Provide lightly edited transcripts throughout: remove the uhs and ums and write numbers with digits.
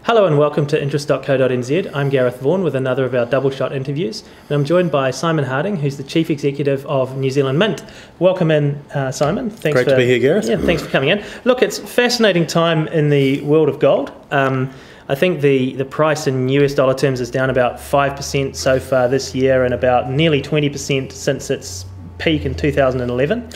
Hello and welcome to interest.co.nz. I'm Gareth Vaughan with another of our double shot interviews, and I'm joined by Simon Harding, who's the Chief Executive of New Zealand Mint. Welcome in, Simon. Great to be here, Gareth. Yeah, thanks for coming in. Look, it's a fascinating time in the world of gold. I think the price in US dollar terms is down about 5% so far this year and about nearly 20% since its peak in 2011.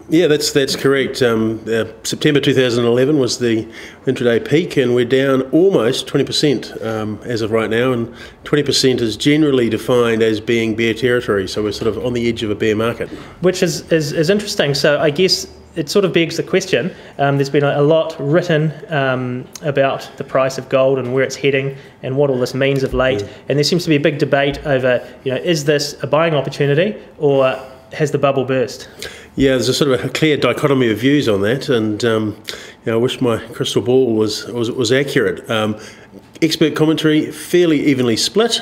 Yeah, that's correct. September 2011 was the intraday peak, and we're down almost 20% as of right now, and 20% is generally defined as being bear territory, so we're sort of on the edge of a bear market. Which is interesting. So I guess it sort of begs the question, there's been a lot written about the price of gold and where it's heading and what all this means of late, and there seems to be a big debate over, is this a buying opportunity or has the bubble burst? Yeah, there's a sort of a clear dichotomy of views on that, and I wish my crystal ball was accurate. Expert commentary fairly evenly split.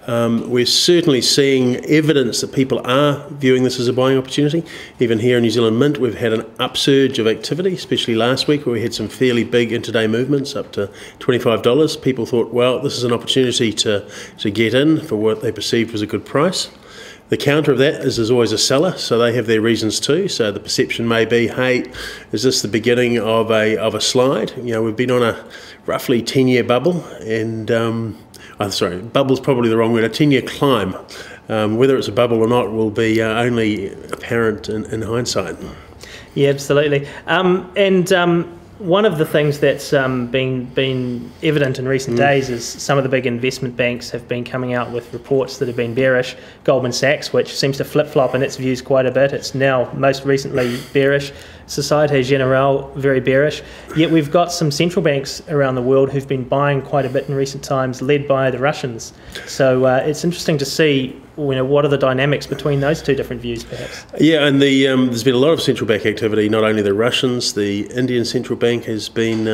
We're certainly seeing evidence that people are viewing this as a buying opportunity. Even here in New Zealand Mint, we've had an upsurge of activity, especially last week where we had some fairly big intraday movements up to $25. People thought, well, this is an opportunity to get in for what they perceived was a good price. The counter of that is there's always a seller, so they have their reasons too. So the perception may be, hey, is this the beginning of a slide? We've been on a roughly 10-year bubble, and bubble's probably the wrong word, a 10-year climb. Whether it's a bubble or not will be only apparent in hindsight. Yeah, absolutely. One of the things that's been evident in recent days is some of the big investment banks have been coming out with reports that have been bearish. Goldman Sachs, which seems to flip-flop in its views quite a bit, it's now most recently bearish. Societe Generale, very bearish. Yet we've got some central banks around the world who've been buying quite a bit in recent times, led by the Russians. So it's interesting to see what are the dynamics between those two different views, perhaps. Yeah, and there's been a lot of central bank activity. Not only the Russians, the Indian central bank has been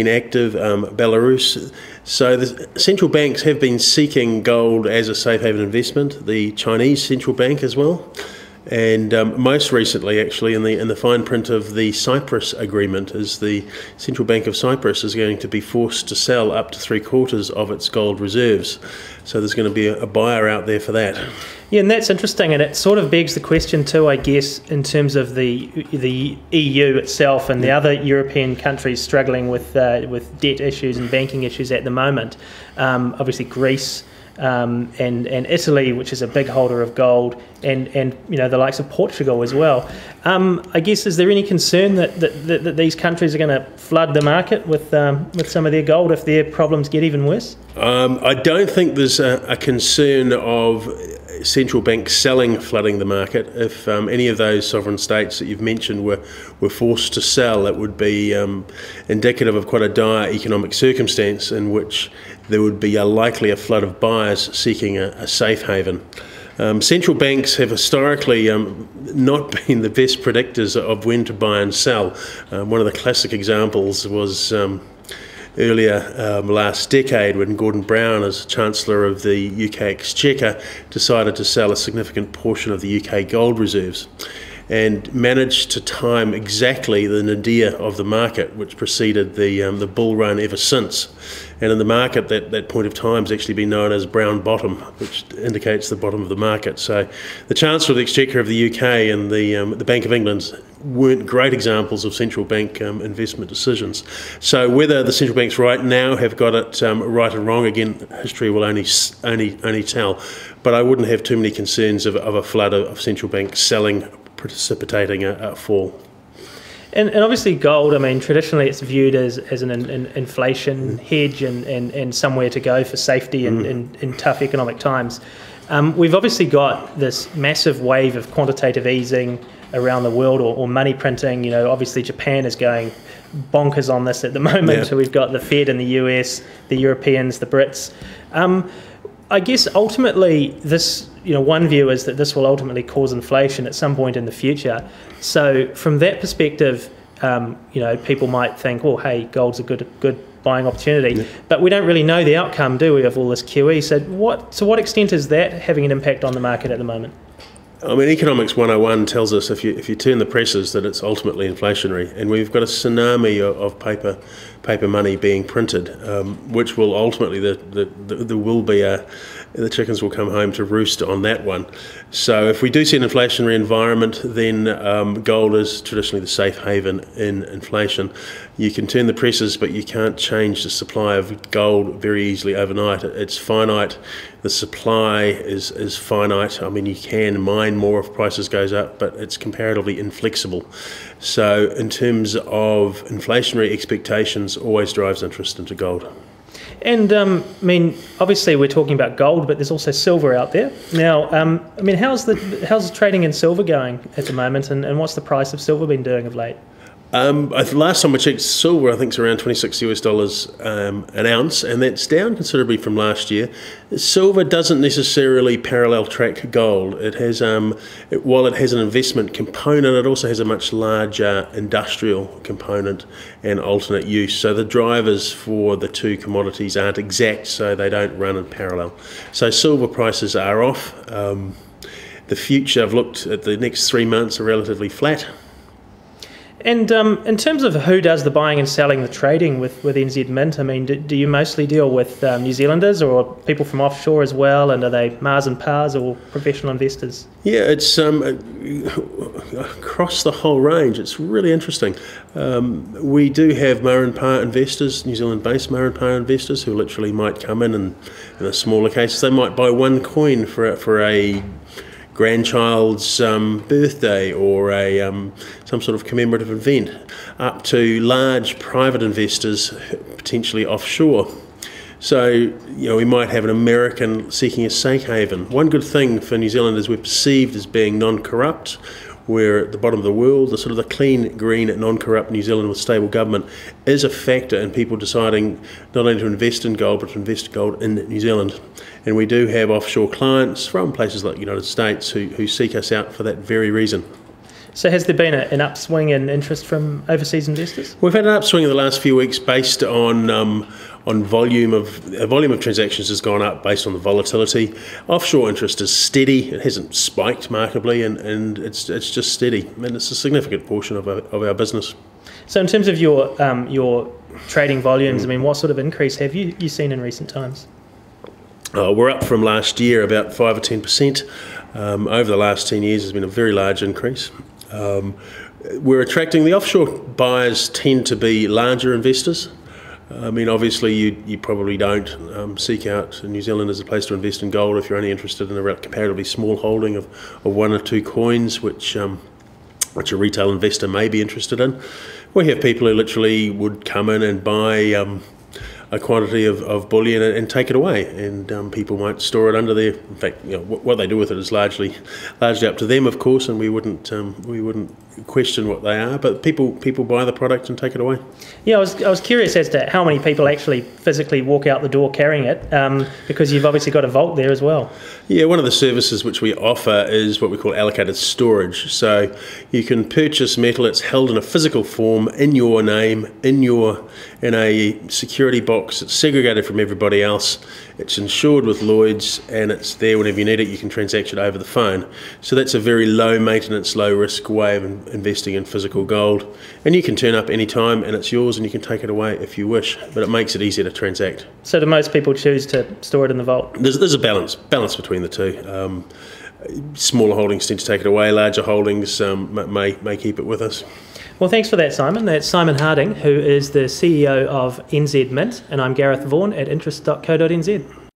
active, Belarus. So the central banks have been seeking gold as a safe haven investment. The Chinese central bank as well. And most recently, actually, in the fine print of the Cyprus agreement, is the Central Bank of Cyprus is going to be forced to sell up to 3/4 of its gold reserves. So there's going to be a buyer out there for that. Yeah, and that's interesting, and it sort of begs the question too, I guess, in terms of the EU itself and the other European countries struggling with debt issues and banking issues at the moment. Obviously, Greece. And Italy, which is a big holder of gold, and the likes of Portugal as well. I guess, is there any concern that these countries are going to flood the market with some of their gold if their problems get even worse? I don't think there's a concern of central banks flooding the market. If any of those sovereign states that you've mentioned were forced to sell, it would be indicative of quite a dire economic circumstance in which there would be likely a flood of buyers seeking a safe haven. Central banks have historically not been the best predictors of when to buy and sell. One of the classic examples was earlier last decade when Gordon Brown, as Chancellor of the UK Exchequer, decided to sell a significant portion of the UK gold reserves and managed to time exactly the nadir of the market, which preceded the bull run ever since. And in the market, that point of time has actually been known as brown bottom, which indicates the bottom of the market. So the Chancellor of the Exchequer of the UK and the Bank of England weren't great examples of central bank investment decisions. So whether the central banks right now have got it right or wrong, again, history will only tell. But I wouldn't have too many concerns of a flood of central banks selling, precipitating a fall. And obviously gold, I mean, traditionally it's viewed as an inflation hedge and somewhere to go for safety in tough economic times. We've obviously got this massive wave of quantitative easing around the world, or money printing. Obviously Japan is going bonkers on this at the moment. Yeah. So we've got the Fed in the US, the Europeans, the Brits. I guess ultimately this, one view is that this will ultimately cause inflation at some point in the future. So from that perspective, people might think, well, hey, gold's a good buying opportunity, but we don't really know the outcome, do we, of all this QE? So to what extent is that having an impact on the market at the moment? I mean, Economics 101 tells us if you turn the presses that it's ultimately inflationary, and we've got a tsunami of paper paper money being printed, which will ultimately there will be the chickens will come home to roost on that one. So if we do see an inflationary environment, then gold is traditionally the safe haven in inflation. You can turn the presses, but you can't change the supply of gold very easily overnight. It's finite. The supply is finite. I mean, you can mine more if prices goes up, but it's comparatively inflexible. So in terms of inflationary expectations, always drives interest into gold. And I mean, obviously we're talking about gold, but there's also silver out there. Now, I mean, how's the trading in silver going at the moment, and what's the price of silver been doing of late? Last time I checked, silver I think is around $26 an ounce, and that's down considerably from last year. Silver doesn't necessarily parallel track gold. It has, while it has an investment component, it also has a much larger industrial component and alternate use. So the drivers for the two commodities aren't exact, so they don't run in parallel. So silver prices are off. The future, I've looked at the next 3 months, are relatively flat. And in terms of who does the buying and selling, the trading with NZ Mint, I mean, do you mostly deal with New Zealanders or people from offshore as well? And are they Mars and Pars or professional investors? Yeah, it's across the whole range. It's really interesting. We do have Mar and Par investors, New Zealand-based Mar and Par investors, who literally might come in a smaller cases, they might buy one coin for a grandchild's birthday or some sort of commemorative event, up to large private investors potentially offshore. So, we might have an American seeking a safe haven. One good thing for New Zealand is we're perceived as being non-corrupt. We're at the bottom of the world. The sort of the clean, green, non-corrupt New Zealand with stable government is a factor in people deciding not only to invest in gold, but to invest gold in New Zealand. And we do have offshore clients from places like the United States who seek us out for that very reason. So has there been an upswing in interest from overseas investors? We've had an upswing in the last few weeks based on volume of transactions has gone up based on the volatility. Offshore interest is steady. It hasn't spiked markedly, and it's just steady, and it's a significant portion of our business. So in terms of your trading volumes, I mean, what sort of increase have you seen in recent times? We're up from last year about 5 or 10%. Over the last 10 years, there's been a very large increase. We're attracting the offshore buyers tend to be larger investors. I mean, obviously, you probably don't seek out New Zealand as a place to invest in gold if you're only interested in a comparatively small holding of one or two coins, which a retail investor may be interested in. We have people who literally would come in and buy a quantity of bullion and take it away, and people might store it under there. In fact, what they do with it is largely up to them, of course, and we wouldn't question what they are. But people buy the product and take it away. Yeah, I was curious as to how many people actually physically walk out the door carrying it, because you've obviously got a vault there as well. Yeah, one of the services which we offer is what we call allocated storage. So you can purchase metal. It's held in a physical form in your name, in a security box. It's segregated from everybody else. It's insured with Lloyd's, and it's there whenever you need it. You can transact it over the phone. So that's a very low maintenance, low risk way of investing in physical gold. And you can turn up any time and it's yours, and you can take it away if you wish, but it makes it easier to transact. So do most people choose to store it in the vault? There's a balance between the two. Smaller holdings tend to take it away. Larger holdings may keep it with us. Well, thanks for that, Simon. That's Simon Harding, who is the CEO of NZ Mint, and I'm Gareth Vaughan at interest.co.nz.